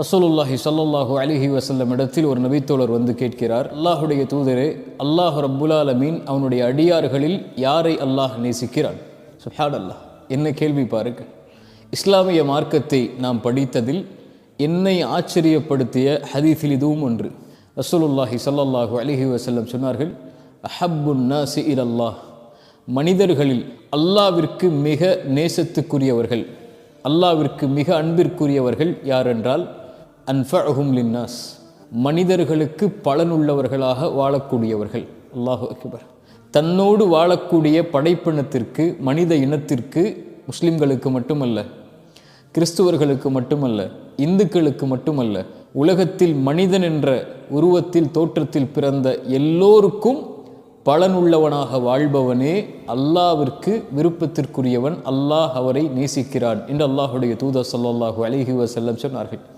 ரசூலுல்லாஹி ஸல்லல்லாஹு அலைஹி வஸல்லம் இடத்தில் ஒரு நபித்தோழர் வந்து கேட்கிறார், அல்லாஹுடைய தூதரே, அல்லாஹ் ரப்புல் ஆலமீன் அவனுடைய அடியார்களில் யாரை அல்லாஹ் நேசிக்கிறான்? சுப்ஹானல்லாஹ், என்ன கேள்வி பாருங்கள். இஸ்லாமிய மார்க்கத்தை நாம் படித்ததில் என்னை ஆச்சரியப்படுத்திய ஹதீஸில் இதுவும் ஒன்று. ரசூலுல்லாஹி ஸல்லல்லாஹு அலைஹி வஸல்லம் சொன்னார்கள், அஹப்புன் நாஸி இலல்லாஹ், மனிதர்களில் அல்லாவிற்கு மிக நேசத்துக்குரியவர்கள், அல்லாவிற்கு மிக அன்பிற்குரியவர்கள் யார் என்றால் அன்ஃபஅஹும் லின்னாஸ், மனிதர்களுக்கு பலனுள்ளவர்களாக வாழக்கூடியவர்கள். அல்லாஹு அக்பர். தன்னோடு வாழக்கூடிய படைப்பினத்திற்கு, மனித இனத்திற்கு, முஸ்லிம்களுக்கு மட்டுமல்ல, கிறிஸ்துவர்களுக்கு மட்டுமல்ல, இந்துக்களுக்கு மட்டுமல்ல, உலகத்தில் மனிதன் என்ற உருவத்தில் தோற்றத்தில் பிறந்த எல்லோருக்கும் பலனுள்ளவனாக வாழ்பவனே அல்லாவிற்கு விருப்பத்திற்குரியவன், அல்லாஹ் அவரை நேசிக்கிறான் என்று அல்லாஹுடைய தூதர் ஸல்லல்லாஹு அலைஹி வஸல்லம் சொன்னார்கள்.